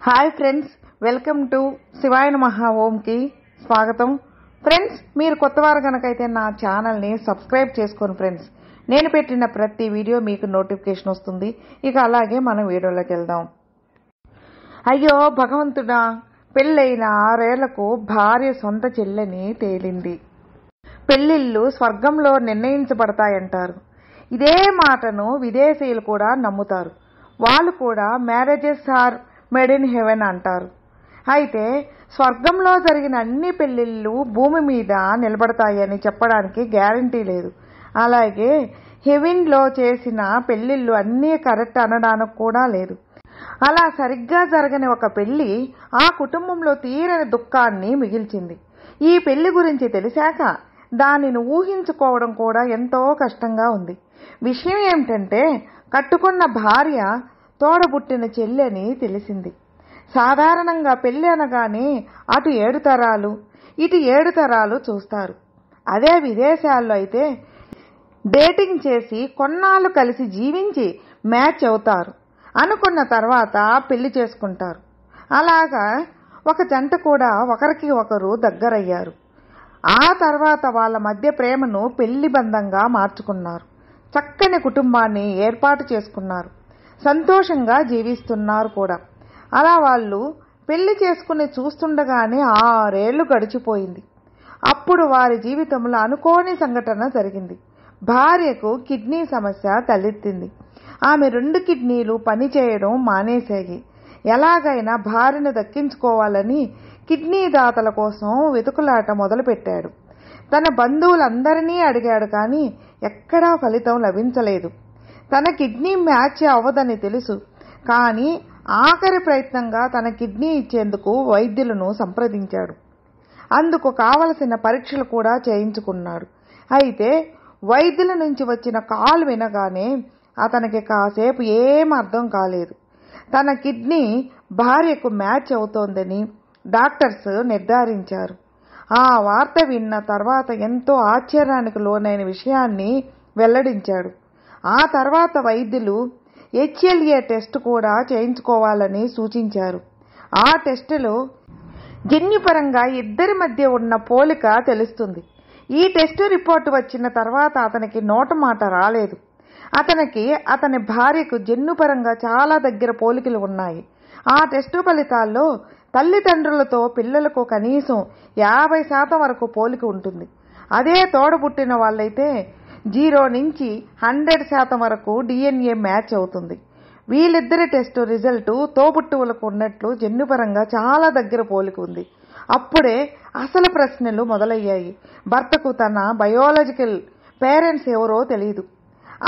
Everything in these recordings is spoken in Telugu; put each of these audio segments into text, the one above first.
హాయ్ ఫ్రెండ్స్, వెల్కమ్ టు శివాయ నమః ఓం కి స్వాగతం. ఫ్రెండ్స్, మీరు కొత్తవారు కనుకైతే నా ఛానల్ని సబ్స్క్రైబ్ చేసుకోండి ఫ్రెండ్స్. నేను పెట్టిన ప్రతి వీడియో మీకు నోటిఫికేషన్ వస్తుంది. ఇక అలాగే మనం వీడియోలోకి వెళ్దాం. అయ్యో భగవంతుడా, పెళ్ళైన 6 ఏళ్లకు భార్య సొంత చెల్లెని తేలింది. పెళ్ళిళ్ళు స్వర్గంలో నిర్ణయించబడతాయంటారు. ఇదే మాటను విదేశీయులు కూడా నమ్ముతారు. వాళ్ళు కూడా marriages are made in heaven అంటారు. అయితే స్వర్గంలో జరిగిన అన్ని పెళ్లిళ్ళు భూమి మీద నిలబడతాయని చెప్పడానికి గ్యారంటీ లేదు. అలాగే హెవెన్లో చేసిన పెళ్లిళ్ళు అన్నీ కరెక్ట్ అనడానికి కూడా లేదు. అలా సరిగ్గా జరగని ఒక పెళ్లి ఆ కుటుంబంలో తీరని దుఃఖాన్ని మిగిల్చింది. ఈ పెళ్లి గురించి తెలిసాక దానిని ఊహించుకోవడం కూడా ఎంతో కష్టంగా ఉంది. విషయం ఏమిటంటే, కట్టుకున్న భార్య తోడబుట్టిన చెల్లెని తెలిసింది. సాధారణంగా పెళ్లి అనగానే అటు 7 తరాలు ఇటు 7 తరాలు చూస్తారు. అదే విదేశాల్లో అయితే డేటింగ్ చేసి కొన్నాళ్ళు కలిసి జీవించి మ్యాచ్ అవుతారు. అనుకున్న తర్వాత పెళ్లి చేసుకుంటారు. అలాగా ఒక జంట కూడా ఒకరికి ఒకరు దగ్గరయ్యారు. ఆ తర్వాత వాళ్ళ మధ్య ప్రేమను పెళ్లి బంధంగా మార్చుకున్నారు. చక్కని కుటుంబాన్ని ఏర్పాటు చేసుకున్నారు. సంతోషంగా జీవిస్తున్నారు కూడా. అలా వాళ్ళు పెళ్లి చేసుకుని చూస్తుండగానే 6 ఏళ్లు గడిచిపోయింది. అప్పుడు వారి జీవితంలో అనుకోని సంఘటన జరిగింది. భార్యకు కిడ్నీ సమస్య తలెత్తింది. ఆమె 2 కిడ్నీలు పనిచేయడం మానేశాయి. ఎలాగైనా భార్యను దక్కించుకోవాలని కిడ్నీ దాతల కోసం వెతుకులాట మొదలుపెట్టాడు. తన బంధువులందరినీ అడిగాడు, కానీ ఎక్కడా ఫలితం లభించలేదు. తన కిడ్నీ మ్యాచ్ అవ్వదని తెలుసు, కానీ ఆఖరి ప్రయత్నంగా తన కిడ్నీ ఇచ్చేందుకు వైద్యులను సంప్రదించాడు. అందుకు కావలసిన పరీక్షలు కూడా చేయించుకున్నాడు. అయితే వైద్యుల నుంచి వచ్చిన కాల్ వినగానే అతనికి కాసేపు ఏం అర్థం కాలేదు. తన కిడ్నీ భార్యకు మ్యాచ్ అవుతోందని డాక్టర్స్ నిర్ధారించారు. ఆ వార్త విన్న తర్వాత ఎంతో ఆశ్చర్యానికి లోనైన విషయాన్ని వెల్లడించాడు. ఆ తర్వాత వైద్యులు HLA టెస్ట్ కూడా చేయించుకోవాలని సూచించారు. ఆ టెస్టులో జన్యుపరంగా ఇద్దరి మధ్య ఉన్న పోలిక తెలుస్తుంది. ఈ టెస్టు రిపోర్టు వచ్చిన తర్వాత అతనికి నోట మాట రాలేదు. అతని భార్యకు జన్యుపరంగా చాలా దగ్గర పోలికలు ఉన్నాయి. ఆ టెస్టు ఫలితాల్లో తల్లిదండ్రులతో పిల్లలకు కనీసం 50% వరకు పోలిక ఉంటుంది. అదే తోడబుట్టిన వాళ్ళైతే 0 నుంచి 100% వరకు DNA మ్యాచ్ అవుతుంది. వీళ్ళిద్దరి టెస్టు రిజల్టు తోబుట్టువులకు ఉన్నట్లు జన్యుపరంగా చాలా దగ్గర పోలిక ఉంది. అప్పుడే అసలు ప్రశ్నలు మొదలయ్యాయి. భర్తకు తన బయోలాజికల్ పేరెంట్స్ ఎవరో తెలియదు.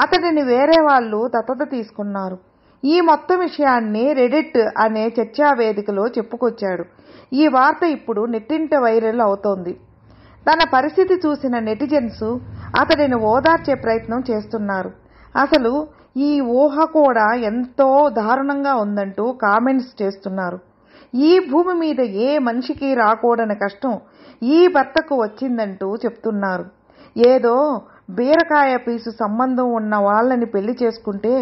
అతడిని వేరే వాళ్ళు దత్తత తీసుకున్నారు. ఈ మొత్తం విషయాన్ని రెడిట్ అనే చర్చా వేదికలో చెప్పుకొచ్చాడు. ఈ వార్త ఇప్పుడు నెట్టింట వైరల్ అవుతోంది. తన పరిస్థితి చూసిన నెటిజన్స్ అతడిని ఓదార్చే ప్రయత్నం చేస్తున్నారు. అసలు ఈ ఊహ కూడా ఎంతో దారుణంగా ఉందంటూ కామెంట్స్ చేస్తున్నారు. ఈ భూమి మీద ఏ మనిషికి రాకూడని కష్టం ఈ భర్తకు వచ్చిందంటూ చెప్తున్నారు. ఏదో బీరకాయ పీసు సంబంధం ఉన్న వాళ్ళని పెళ్లి చేసుకుంటే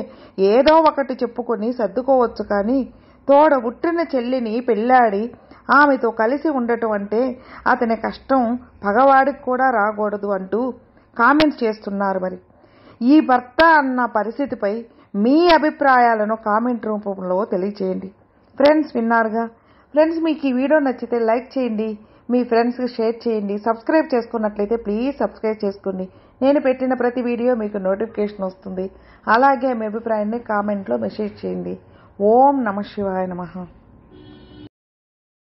ఏదో ఒకటి చెప్పుకొని సర్దుకోవచ్చు, కానీ తోడబుట్టిన చెల్లిని పెళ్ళాడి ఆమెతో కలిసి ఉండటం అంటే అతని కష్టం పగవాడికి కూడా రాకూడదు అంటూ కామెంట్స్ చేస్తున్నారు. మరి ఈ భర్త అన్న పరిస్థితిపై మీ అభిప్రాయాలను కామెంట్ రూపంలో తెలియచేయండి. ఫ్రెండ్స్, విన్నారుగా. ఫ్రెండ్స్, మీకు ఈ వీడియో నచ్చితే లైక్ చేయండి, మీ ఫ్రెండ్స్కి షేర్ చేయండి. సబ్స్క్రైబ్ చేసుకున్నట్లయితే ప్లీజ్ సబ్స్క్రైబ్ చేసుకోండి. నేను పెట్టిన ప్రతి వీడియో మీకు నోటిఫికేషన్ వస్తుంది. అలాగే మీ అభిప్రాయాన్ని కామెంట్లో మెసేజ్ చేయండి. ఓం నమః శివాయ నమః.